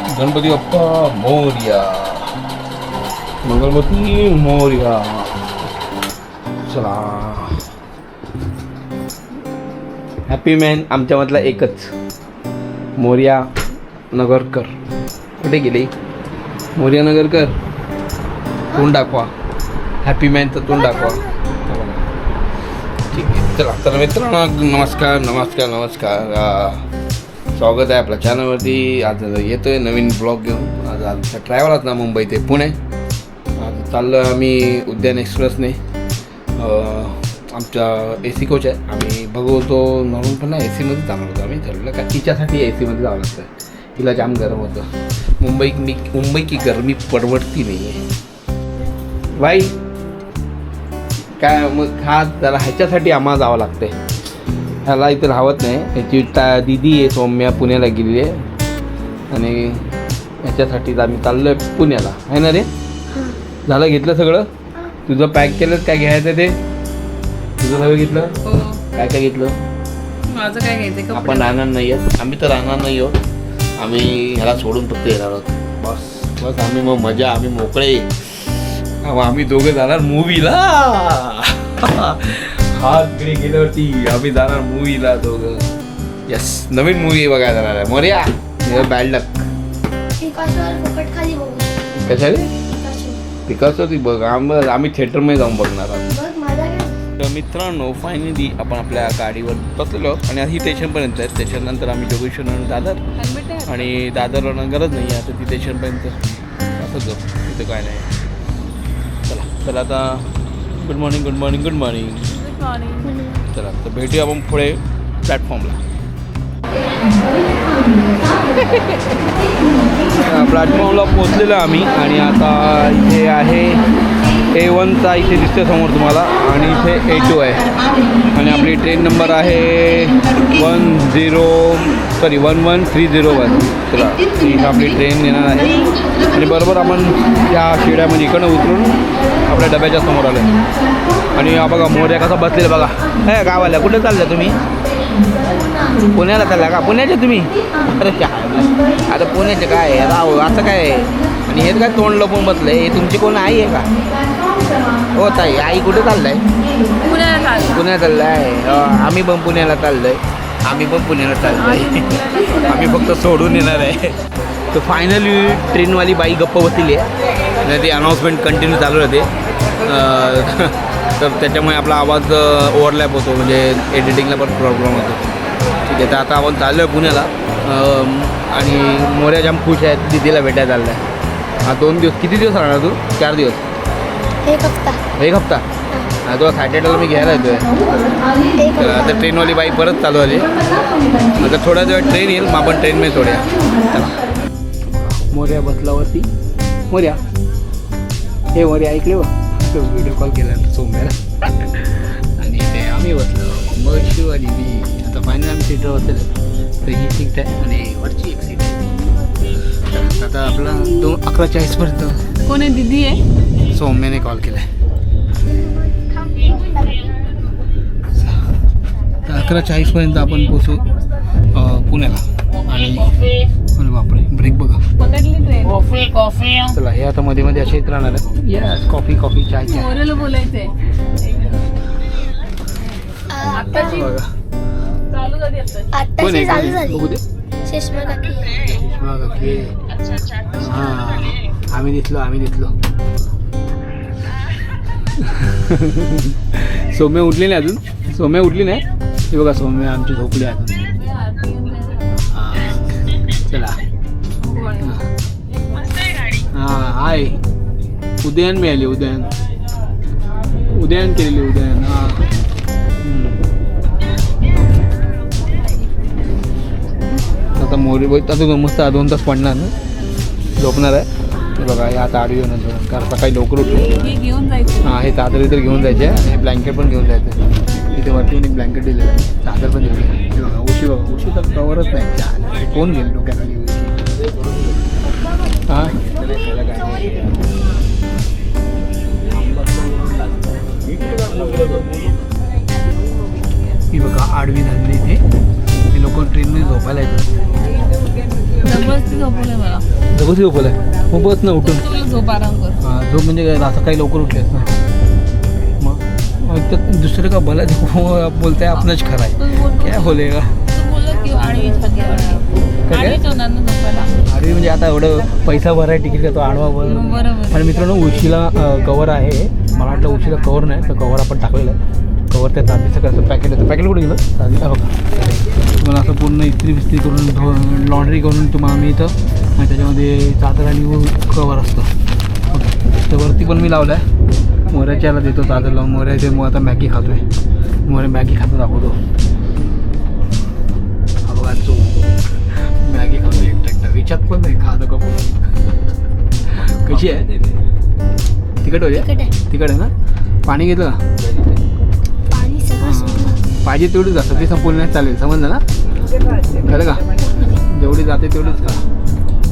गणपती बाप्पा मोरया, मंगलमूर्ती मोरया. चला, happy man आमच्यामधला एकच मोरया नगरकर. कुठे गेले मोरया नगरकर? तोंड दाखवा, हॅपी मॅनचं तोंड दाखवा. ठीक आहे, चला तर मित्रांनो नमस्कार नमस्कार नमस्कार. स्वागत आहे आपल्या चॅनलवरती. आज येतो आहे नवीन ब्लॉग घेऊन. आज आमचा ट्रॅव्हल ना मुंबई ते पुणे. आज चाललो आहे आम्ही उद्यान एक्सप्रेसने. आमचा ए सी कोच आहे. आम्ही बघतो नॉर्मल पण ए सीमध्ये जाणार होतो. आम्ही ठरवलं का तिच्यासाठी ए सीमध्ये जावं लागतं. तिला जाम गरम होतं. मुंबई की गर्मी परवडती नाही आहे बाई. काय मग हा जरा ह्याच्यासाठी आम्हाला जावं लागते. ह्याला इथं राहत नाही. ह्याची दिदी आहे सौम्या पुण्याला गेलेली आहे आणि ह्याच्यासाठी आम्ही चाललो आहे पुण्याला. आहे ना रे? झालं घेतलं सगळं? तुझं पॅक केलं काय घ्यायचं ते? तुझं सगळं घेतलं? काय काय घेतलं? माझं काय घ्यायचं? आपण राहणार नाही आहेत. आम्ही तर राहणार नाही आहोत. आम्ही ह्याला सोडून फक्त येणार आहोत. बस बस आम्ही मग मजा, आम्ही मोकळे. आम्ही दोघं जाणार मूवीला. हातकडे गेल्यावरती आम्ही जाणार मूवीला दोघं. यस, नवीन मूवी बघायला जाणार आहे. मोरया बॅड लक. कशाने? पिकासो ती बघ. आम्ही थिएटरमध्ये जाऊन बघणार आहोत. तर मित्रांनो फायनली आपण आपल्या गाडीवर बसलेलो आहोत आणि ही स्टेशनपर्यंत आहे. स्टेशननंतर आम्ही जोगेश्वर दादर आणि दादरला गरज नाही आहे आता ती स्टेशनपर्यंत असं जाऊ. तिथं काय नाही. चला चला आता good morning good morning good morning. चला तर भेटूया आपण पुढे प्लॅटफॉर्मला. प्लॅटफॉर्मला पोचलेलो आम्ही आणि आता इथे आहे A1चा इथे दिसते समोर तुम्हाला आणि इथे A2 आहे आणि आपली ट्रेन नंबर आहे 11301. चला ही आपली ट्रेन येणार आहे आणि बरोबर आपण त्या शिड्यामध्ये इकडनं उतरून आपल्या डब्याच्या समोर आलं आणि बघा मोरया कसा बसलेला बघा. हे गावाला कुठे चाललं तुम्ही? पुण्याला चालला का? पुण्याचे तुम्ही? अरे काय आता पुण्याचे काय राहू असं काय? आणि हे काय तोंड लपून बसलं हे तुमची कोण आई आहे का? हो ताई, आई कुठे चाललंय? पुण्याला चाललं आहे. आम्ही पण पुण्याला चाललो आहे. आम्ही फक्त सोडून येणार आहे. तर फायनली ट्रेनवाली बाई गप्प बसलेली आहे. ती अनाऊन्समेंट कंटिन्यू चालू राहते. तर त्याच्यामुळे आपला आवाज ओव्हरलॅप होतो म्हणजे एडिटिंगला पण प्रॉब्लेम होतो. ठीक आहे, तर आता आपण चाललो आहे पुण्याला आणि मोरया जाम खुश आहेत. दिदीला भेटायला चाललं आहे. हा 2 दिवस. किती दिवस राहणार तू? 4 दिवस? एक हप्ता. हा तुला सॅटर्डेला मी घ्यायला येतो आहे. तर आता ट्रेनवाली बाई परत चालू आली. आता थोड्या वेळ ट्रेन येईल मग आपण ट्रेनमध्ये सोडूया. चला मोरया बसलावरती. मोरया हे मोरया ऐकले बघ. व्हिडिओ कॉल केला सौम्याला आणि ते आम्ही बसलो मग शिव आणि मी. आता फायनल आम्ही सीटर बसलेलो. तर ही सीट आहे आणि वरची एक सीट आहे. आता आपला 11:40 कोण आहे? दिदी आहे. सौम्याने कॉल केला आहे. तर 11:40 आपण पोचू पुण्याला आणि बापरे ब्रेक बघा. कॉफी. चला हे आता मध्ये मध्ये असे येत राहणार आहे. यस कॉफी चाय मोरेला बोलायचंय. बघा आत्ताची चालू झाली. बघू दे. सुषमा काकी. हां आम्ही दिसलो. सौम्या उठली नाही अजून. सौम्या उठली नाही. हे बघा सौम्या आमची झोपली अजून. चला हां आहे. उदयन मिळाली. उदयन केलेली. उदयन हां. आता मोरी बघ आता मस्त 2 तास पडणार ना. झोपणार आहे. बघा हे आता आडवी होणार कारण सकाळी लवकर उठले. घेऊन जायचं. हां हे चादर तर घेऊन जायचे आणि ब्लँकेट पण घेऊन जायचं. इथे वरती एक ब्लँकेट दिलेलं आहे. चादर पण दिलेली आहे. बघा उशी तर कवरच नाही. कोण घेईल डोक्याखाली उशी? हां ही बघा आडवी झालेली इथे. हे लोक ट्रेनमध्ये झोपायला येतात. झोपवलंय मला. जबरदस्ती झोपलाय. मग बस ना उठून. तुला झोप आराम कर. झोप म्हणजे काय आता काही लवकर उठलेस ना. मग तर दुसरं का भला बोलताय आपणच खरं आहे. तू बोल. काय बोलेगा. तू बोललं की आडवी छाती काय? आडवी होणार ना झोपायला. अरे म्हणजे आता एवढं पैसा भराय तिकीट घेतो आडवा भर. बरोबर. आणि मित्रांनो उशीला कवर आहे. मला वाटलं उशीला कवर नाही तर कवर आपण टाकलेलं आहे. कवर त्या तातीचं कसं पॅकेट येतं. पॅकेट कुठे गेलं ताती बघा. तुम्हाला असं पूर्ण इस्त्री विस्त्री करून लॉन्ड्री करून तुम्हाला आम्ही इथं आणि त्याच्यामध्ये चादर आणि कवर असतं. तर वरती पण मी लावलं आहे. मोऱ्याच्याला देतो चादर लावून. मोऱ्याचे मग आता मॅगी खातोय. मोऱ्या मॅगी खातो दाखवतो. हा बघा तो मॅगी खातो एकटा विचार पण नाही खातं का पण. कशी आहे तिखट होते. तिखट आहे ना. पाणी घेतलं का. पाणी सगळं सुटलं. पाहिजे तेवढीच असतं ते संपूर्ण नाही चालेल. समजलं ना. खरं का. जेवढी जाते तेवढीच का.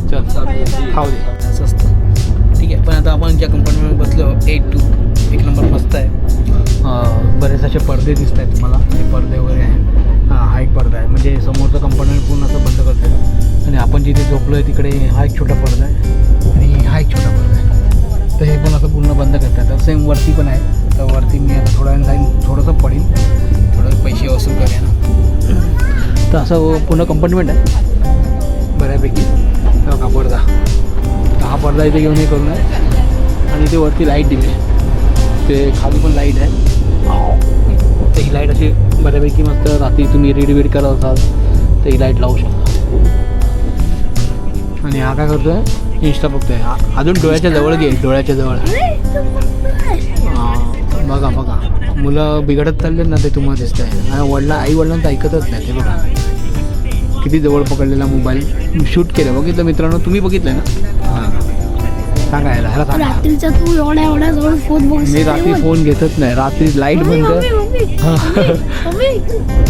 चल खाऊ दे स्वस्त. ठीक आहे. पण आता आपण ज्या कंपनीमध्ये बसलो 8-2 एक नंबर मस्त आहे. बरेच असे पडदे दिसत आहेत तुम्हाला. हे पडदे वगैरे आहे. हा एक पडदा आहे म्हणजे समोरचं कंपार्टमेंट पूर्ण असं बंद करते. आणि आपण जिथे झोपलो आहे तिकडे हा एक छोटा पडदा आहे आणि हा एक छोटा पडदा आहे. तर हे पण असं पूर्ण बंद करतात. तर सेम वरती पण आहे. तर वरती मी आता थोड्या वेळ जाईन. थोडंसं पडेल. थोडं पैसे वसूल करूया ना. तर असं पूर्ण कंपार्टमेंट आहे बऱ्यापैकी. बघा पडदा. तर हा पडदा इथे घेऊन हे करून आहे. आणि इथे वरती लाईट दिली. ते खाली पण लाईट आहे. तर ही लाईट अशी बऱ्यापैकी मस्त रात्री तुम्ही रीड करत असाल तर ही लाईट लावू शकता. आणि हा काय करतोय इंस्टा बघतोय. अजून डोळ्याच्या जवळ घे. डोळ्याच्या जवळ. बघा बघा मुलं बिघडत चालले ना ते तुम्हाला दिसत आहे. आणि आई वडिलांचं ऐकतच नाही. ते बघा किती जवळ पकडलेला मोबाईल शूट केलं. बघितलं मित्रांनो तुम्ही बघितलं ना. हां सांगा याला ह्याला सांगा. रात्रीचा तू एवढ्या जवळ फोन बघ. मी रात्री फोन घेतच नाही. रात्री लाईट बंद.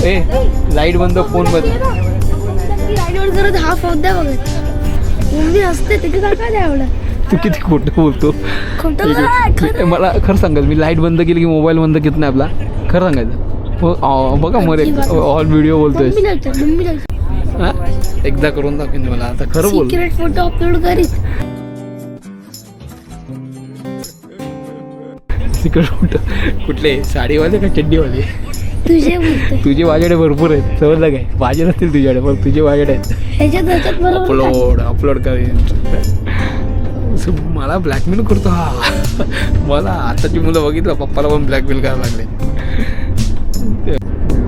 ए लाईट बंद फोन बंद. लाईट करत हा फोन द्या बघत. मम्मी असते तिथे टाका द्या एवढं. तू किती खोटं बोलतो. खोटं मला खरं सांगायचं मी लाईट बंद केली की मोबाईल बंद घेत नाही आपला. खरं सांगायचं. बघा मरे ऑल व्हिडिओ बोलतोय. हां एकदा करून दाखवेन मला. आता खरं बोल. सिक्रेट फोटो अपलोड करीत. सिक्रेट फोटो कुठले साडीवाले का चड्डीवाले. तुझे बोलतोय. तुझे माझ्याकडे भरपूर आहेत. समजलं काय. माझे नसतील तुझ्याकडे पण तुझे माझ्याकडे आहेत. ह्याच्यात बरोबर अपलोड करेन. मला ब्लॅकमेल करतो हा. मला आताची मुलं बघितलं पप्पाला पण ब्लॅकमेल करायला लागले.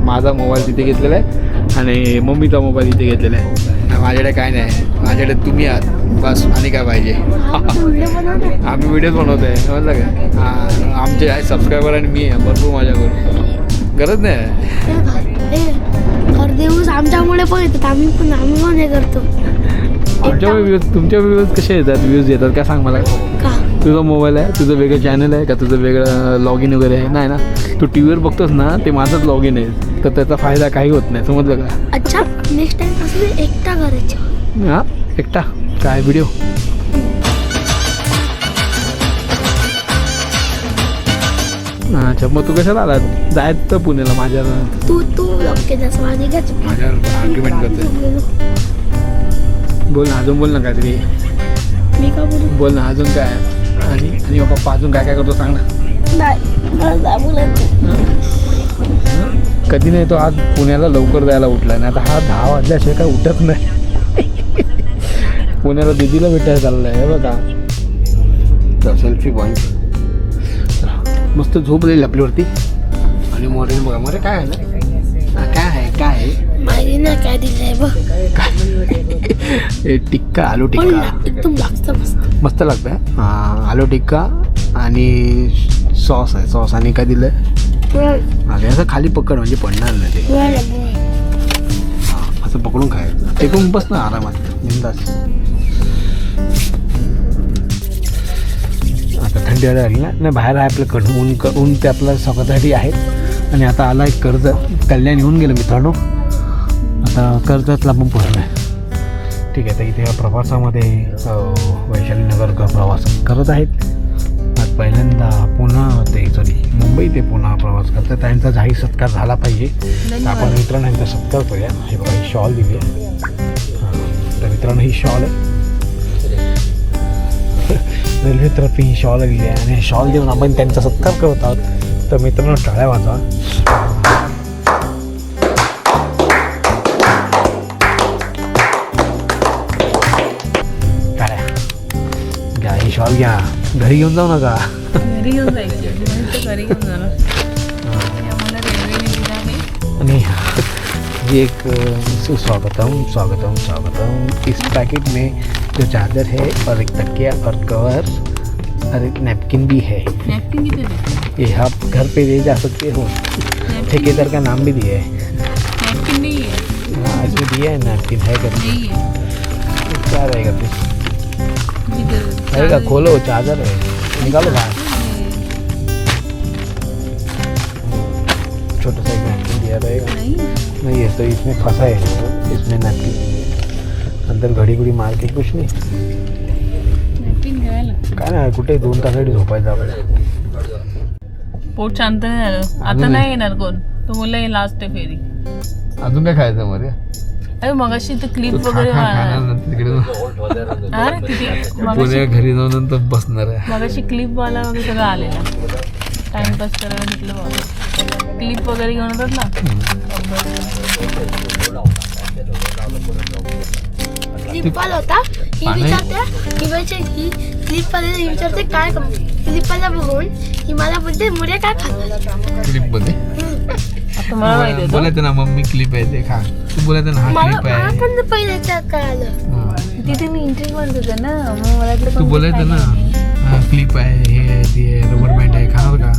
माझा मोबाईल तिथे घेतलेला आहे आणि मम्मीचा मोबाईल इथे घेतलेला आहे. माझ्याकडे काय नाही. माझ्याकडे तुम्ही आहात बस. आणि काय पाहिजे. आम्ही व्हिडिओज बनवतो आहे. समजलं काय. आमचे आहे सबस्क्रायबर आणि मी आहे भरपूर माझ्याकडून. गरज नाही. हर दिवस आमच्यामुळे पण येतात. आम्ही पण हे करतो. आमच्या व्ह्यूज तुमच्या व्ह्यूज कसे येतात. व्ह्यूज येतात काय सांग मला. का तुझा मोबाईल आहे तुझं वेगळं चॅनल आहे का तुझं वेगळं लॉग इन वगैरे आहे. नाही ना तू टी व्हीवर बघतोस ना ते माझंच लॉग इन आहे. तर त्याचा फायदा काही होत नाही. समजलं का. अच्छा नेक्स्ट टाइम पासून एकटा करायचं. हां एकटा काय व्हिडिओ. अच्छा मग तू कशाला आला. जायचं पुण्याला माझ्या. तू ब्लॉक केलास माझी का चुकी. माझ्यावर आर्ग्युमेंट करतोय. बोल ना अजून बोल ना काहीतरी. मी का बोलू. बोल ना अजून काय. आणि पप्पा अजून काय काय करतो सांग ना. नाही मला बोलायचं. कधी नाही तो आज पुण्याला लवकर जायला उठला नाही. आता हा 10 वाजल्याशिवाय काय उठत नाही. पुण्याला दीदीला भेटायला चाललं आहे बघा. सेल्फी पॉईंट मस्त झोप देईल आपल्यावरती. आणि मोरे बघा मोरे काय आहे ना. काय आहे काय आहे माहिती ना काय दिलंय बघ. टिक्का आलू टिक्का एकदम जास्त मस्त मस्त लागतं. हां आलू टिक्का आणि सॉस आहे. सॉस आणि काय दिलं आहे असं खाली पकड म्हणजे पडणार नाही ते. हां असं पकडून खायचं. टेकून बस ना आरामात बिंदास. आता थंडी आली ना. नाही बाहेर आहे आपल्याकडं ऊन ते आपल्या स्वतःसाठी आहे. आणि आता आला एक कर्जत. कल्याण येऊन गेलं मित्रांनो. आता कर्जतला पण पोहोचलं आहे. ठीक आहे. तर इथे प्रवासामध्ये वैशाली नगर प्रवास करत आहेत. आज पहिल्यांदा पुन्हा ते मुंबई ते पुन्हा प्रवास करतात. त्यांचा जाहीर सत्कार झाला पाहिजे. तर आपण मित्रांनो यांचा सत्कार करूया. हे बघा शॉल दिली आहे. तर मित्रांनो ही शॉल आहे रेल्वेतर्फे ही शॉल आलेली आहे आणि शॉल देऊन आपण त्यांचा सत्कार करत आहोत. तर मित्रांनो टाळ्या वाजवा. टाळ्या घ्या, ही शॉल घ्या, घरी घेऊन जाऊ नका. घरी घेऊन जायचं घरी घेऊन जाणार. आम्हाला रेल्वेने दिला आहे. आणि ये एक स्वागतम स्वागतम स्वागतम. इस पैकेट में जो चादर है और एक तकिया और कवर और एक नैपकिन भी है. नॅपकिन किती देते? ये आप घर पे ले जा सकते हो. ठेकेदार का नाम भी दिया है. नॅपकिन नाही आहे. हाँ, इसमें दिया है नैपकिन है कर. नाही आहे. क्या रहेगा फिर? इधर रहेगा, खोलो चादर है, निकालो बाहर. छोटा सा एक नैपकिन दिया रहेगा. नाही. नहीं है तो इसमें फंसा है, इसमें नैपकिन नहीं है. अंदर घडी गुडी मार के कुछ नहीं. नॅपकिन घ्यायला. काय नाही, कुठे 2 तासासाठी झोपायचं आपल्याला. पोट शांत नाही झालं. आता नाही येणार कोण. तो बोलला हे लास्ट आहे फेरी. अजून काय खायचं मध्ये? अरे मगाशी तर क्लिप वगैरे अरे तिथे मगाशी घरी जाऊन नंतर बसणार आहे. मगाशी क्लिप वाला वगैरे सगळं आलेला. टाइमपास करायला घेतलं बाबा. क्लिप वगैरे घेऊन येतात ना. क्लिपवाला होता. ही विचारते ही क्लिपवाला विचारते काय क्लिपवाला बघून ही मला बोलते मुळे काय खाल्लं. क्लिप मध्ये आता मला माहिती होतं. बोलायचं ना मम्मी क्लिप आहे ते खा. तू बोलायचं ना हा मला क्लिप आहे. पण पहिले त्यात काय आलं. तिथे मी इंटरव्ह्यू म्हणत होते ना. मग मला वाटलं तू कोणतं बोलायचं ना काय हा क्लिप आहे, हे आहे, ते आहे, रबर बँड आहे, खाणार का?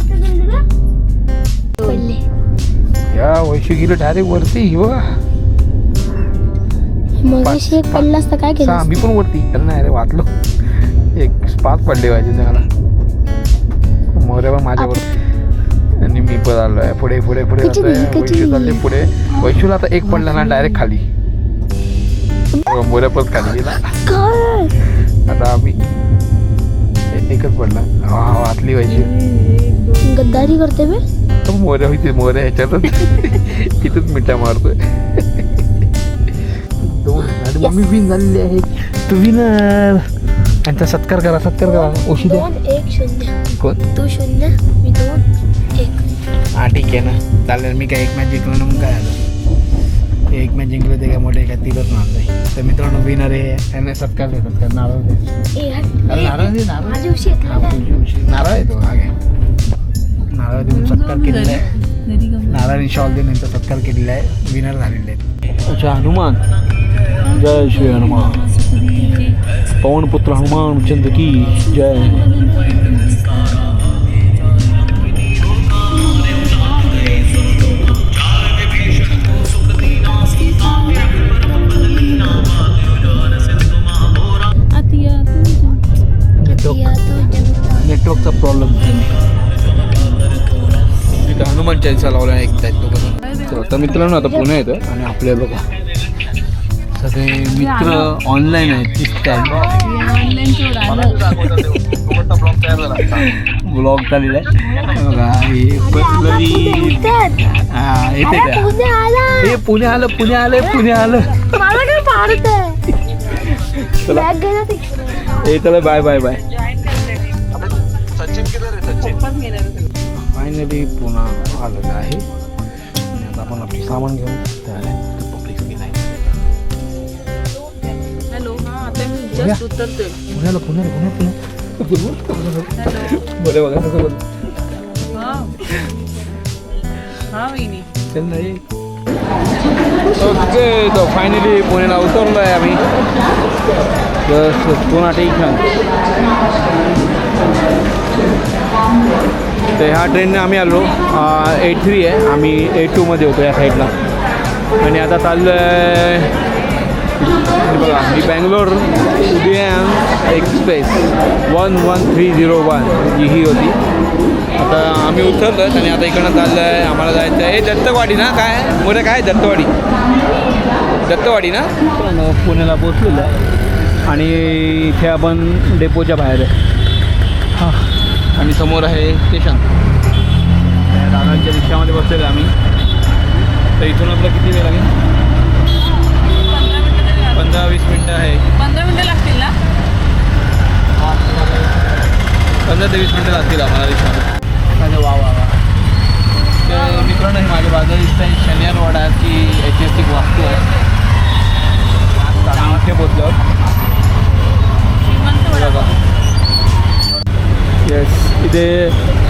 पडले या वैशू गेलो डायरेक्ट वरती. हो मग एक पडला असता काय केलं आम्ही पण वरती. अरे नाही रे, वाचलो. 5 पडले पाहिजे मला. मोऱ्या पण माझ्यावर आणि मी पण आलो आहे पुढे पुढे पुढे कधी वैशू चालले पुढे. वैशूला आता 1 पडला ना डायरेक्ट खाली. मोऱ्या पण खाली गेला. काय आता आम्ही 1च पडला. हा वाचली वैशू. गद्दारी करते बे. मोऱ्या होती, मोऱ्या ह्याच्यातच इथंच मिठा मारतोय. 2 आणि मम्मी विन झालेली आहे. तू विनर. त्यांचा सत्कार करा, सत्कार करा. ओशी द्या. 2-1-0. कोण? तू 0 मी 2-1. हा ठीक आहे ना, चालेल. मी काय 1 मॅच जिंकलो ना, मग काय आलं. 1 मॅच जिंकलो ते काय मोठे काय 3च मारतोय. तर मित्रांनो विनर आहे. त्यांना सत्कार दे, सत्कार. नारळ दे. नारळ दे, नारळ. माझ्या उशी हा, उशी. नारळ आहे तो. हा घ्या. नारळ देऊन सत्कार केलेला आहे. घरी घेऊन नारळ आणि शॉल देऊन यांचा सत्कार केलेला आहे. विनर झालेले आहेत. अच्छा, हनुमान. जय श्री हनुमान. पवन पुत्र हनुमान चंद्र की जय. नेटवर्कचा प्रॉब्लेम. तिथं हनुमान चालीसा लावला ऐकतायत लोक. आता मित्रांनो आता पुणे येतोय आणि आपले बघा सगळे मित्र ऑनलाईन आहेत. दिसतात. ब्लॉग चाललेला आहे बघा. हे पल्लवी. हा येते त्या. हे पुणे आलं, पुणे आलं, पुणे आलं. मला काय मारतंय. चला बॅग गेला ते. हे चला बाय बाय बाय. पप्पाच गेला. फायनली पुन्हा आलेलं आहे. आणि आता आपण आपलं सामान घेऊन पब्लिक गेला आहे. हॅलो. हा आता मी जस्ट उतरतोय. पुण्याला पुण्याला पुण्याला बरे बघा कसं बोल. हा हा वहिनी. चल नाही. ओके, तो फायनली पुण्याला उतरलो आहे आम्ही. बस पुन्हा टेन्शन. तर ह्या ट्रेनने आम्ही आलो 83 आहे. आम्ही 82मध्ये होतो या साईडला. आणि आता चाललो आहे बघा मी बँगलोर उदयन एक्सप्रेस 11301 ही होती. आता आम्ही उतरलो आहे आणि आता इकडनं चाललं आहे. आम्हाला जायचं आहे दत्तवाडी ना. काय मोठं काय दत्तवाडी. दत्तवाडी ना. पुण्याला पोचलेलं आहे आणि इथे आपण डेपोच्या बाहेर आहे. हां आणि समोर आहे स्टेशन. दादांच्या रिक्षामध्ये बसलेलं आम्ही. तर इथून आपलं किती वेळ लागेल? 15-20 मिनटं आहे. 15 मिनिटं लागतील ना? 15 ते 20 मिनटं लागतील आम्हाला रिक्षाला. वा वा वा. तर मित्रांनो, हे माझ्या बाजूला दिसतं शनिवारवाडाची ऐतिहासिक वास्तू आहे. आम्ही इथे पोचलो. श्रीमंत वडापाव. येस, इथे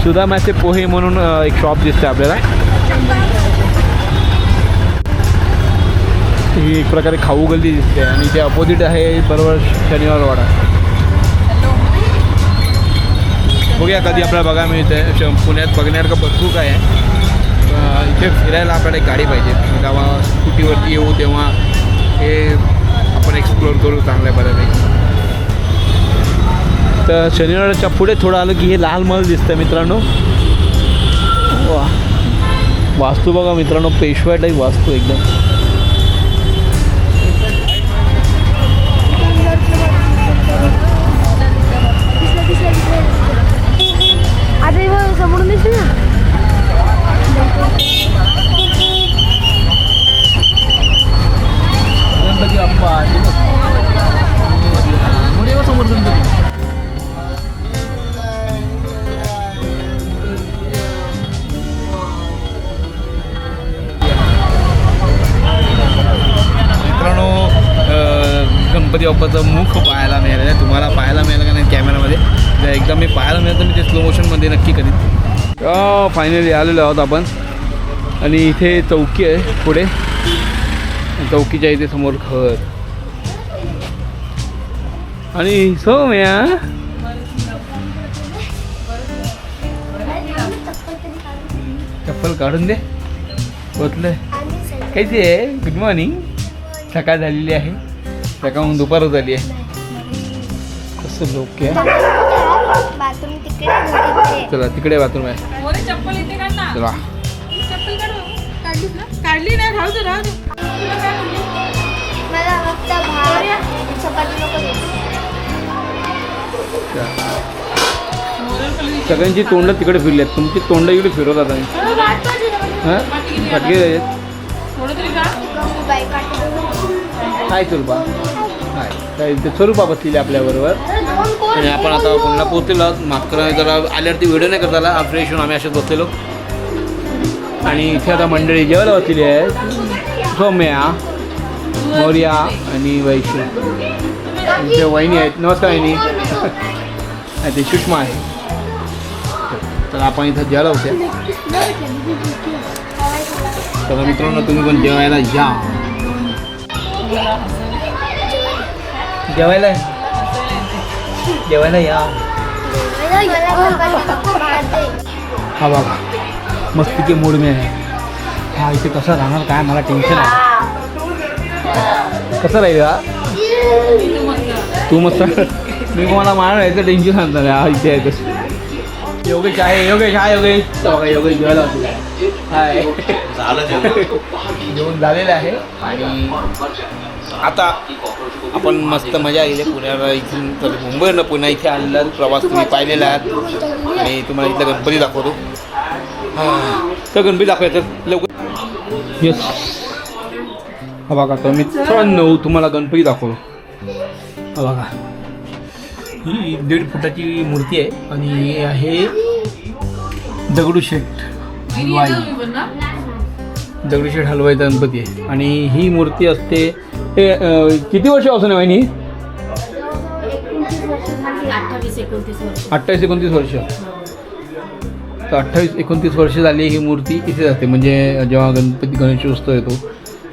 सुदामाचे पोहे म्हणून एक शॉप दिसते आपल्याला. ही एक प्रकारे खाऊ गल्ली दिसते आणि ते अपोजिट आहे बरोबर शनिवारवाडा. बघूया कधी आपल्याला बघायला मिळते. पुण्यात बघण्यासारखं भरपूर काय आहे. इथे फिरायला आपल्याला एक गाडी पाहिजे. जेव्हा स्कूटीवरती येऊ तेव्हा हे आपण एक्सप्लोअर करू चांगल्या बऱ्यापैकी. तर शनिवारच्या पुढे थोडं आलं की हे लाल महल दिसतं मित्रांनो. वा, वास्तू बघा मित्रांनो, पेशवा टाईप वास्तू एकदम. आता समोर दिसते ना. गणपती बाप्पा समोर गणपती. मित्रांनो, गणपती बाप्पाचं मुख पाहायला मिळालं आहे. तुम्हाला पाहायला मिळालं का नाही कॅमेरामध्ये? जर एकदा मी पाहायला मिळालं तर मी ते स्लो मोशनमध्ये नक्की करीन. फायनली आलेलो आहोत आपण आणि इथे चौकी आहे पुढे. चौकीच्या इथे समोर घर आणि सोम्या. चप्पल काढून दे. बोतलं कायची आहे? Good morning. सकाळ झालेली आहे. सकाळहून दुपार झाली आहे. कसं लोक आहे. बाथरूम तिकडे. चला तिकडे बाथरूम आहे. मोरे चप्पल इथे काढ ना. चला. चप्पल काढ. काढलीस ना? काढली नाही. राहू दे राहू दे. तुला काय म्हणली? मला फक्त भात चपाती नको दे. सगळ्यांची तोंड तिकडे फिरली आहेत. तुमची तोंड इकडे फिरवतात आणि हां फाटके थोडं तरी का? काय स्वरूपा काय काय ते स्वरूपा बसलेली आपल्याबरोबर. आणि आपण आता पुन्हा पोहोचलेलो आहोत. माफ करा जरा आल्यावरती व्हिडिओ नाही करता आला. फ्रेश होऊन आम्ही असेच बसलेलो आणि इथे आता मंडळी जेवायला बसलेली आहे. सौम्या, मौर्या आणि वैशू. इथे वहिनी आहेत. नमस्कार वहिनी. ते सुषमा आहे. तर आपण इथं जेवायला होते. तर मित्रांनो, तुम्ही पण जेवायला या. जेवायला जेवायला या. हा बघा मस्ती के मूड में आहे. हा इथे कसा राहणार काय मला टेन्शन आहे. कसं राहील हा? तू मस्त. मी मला मार यायचं टेन्शन सांगणार हा इथे आहे कसं. योगेश आहे. योगेश हा योगेश. बघा योगेश जेवायला होते. हाय जेवण झालेलं आहे आणि आता आपण मस्त मजा येईल. पुण्याला इथून तर मुंबईवरनं पुन्हा इथे आलेला प्रवास तुम्ही पाहिलेला आहात आणि तुम्हाला इथला गणपती दाखवतो. तर गणपती दाखवायचं लवकर. येस हा बघा. तर मित्रांनो तुम्हाला गणपती दाखवतो. हा बघा ही 1.5 फुटाची मूर्ती आहे आणि हे आहे दगडूशेठ हलवाई. दगडूशेठ हलवाईचा गणपती आहे आणि ही मूर्ती असते. हे किती वर्षापासून आहे वहिनी? 28-29 वर्ष. तर 28-29 वर्ष झाली ही मूर्ती इथे जाते. म्हणजे जेव्हा गणेशोत्सव येतो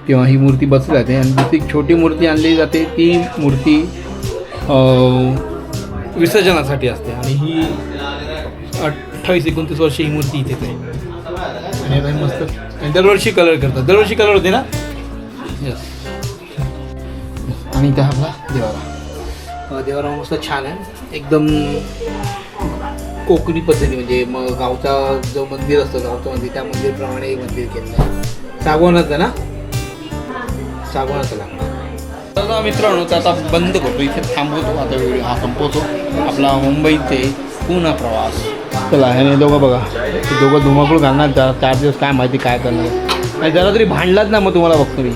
तेव्हा ही मूर्ती बसली जाते आणि दुसरी छोटी मूर्ती आणली जाते. ती मूर्ती विसर्जनासाठी असते आणि ही 28-29 वर्ष ही मूर्ती इथेच आहे. आणि आता मस्त दरवर्षी कलर करतात. दरवर्षी कलर होते ना. यस. आणि त्या आपला देवारा मस्त छान आहे एकदम कोकणी पद्धती. म्हणजे मग गावचा जो मंदिर असतं गावचं मंदिर त्या मंदिरप्रमाणे हे मंदिर केलं आहे. सागवानाचं ना. सागवानाचं लागतं. तर मित्रांनो तर आता बंद करतो. इथे थांबवतो आता. व्हिडिओ हा संपवतो आपला मुंबई ते पुन्हा प्रवास. चला ह्याने दोघं बघा ते दोघं धुमाकूळ घालणार. 4 दिवस काय माहिती काय करणार. आणि जरा तरी भांडलात ना मग तुम्हाला बघतो मी.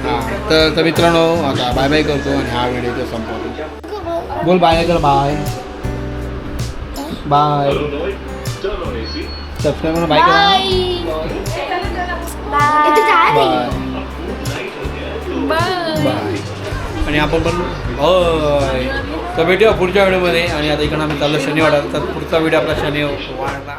हां तर मित्रांनो आता बाय बाय करतो आणि हा व्हिडिओ इथे संपवतो. बोल बाय कर. Bye bye. सबस्क्राईब करून बाय करा. Bye bye. आणि आपण पण होय तर भेटूया पुढच्या व्हिडिओमध्ये. आणि आता इकडं आम्ही चाललो शनिवार, तर पुढचा व्हिडिओ आपला शनिवारला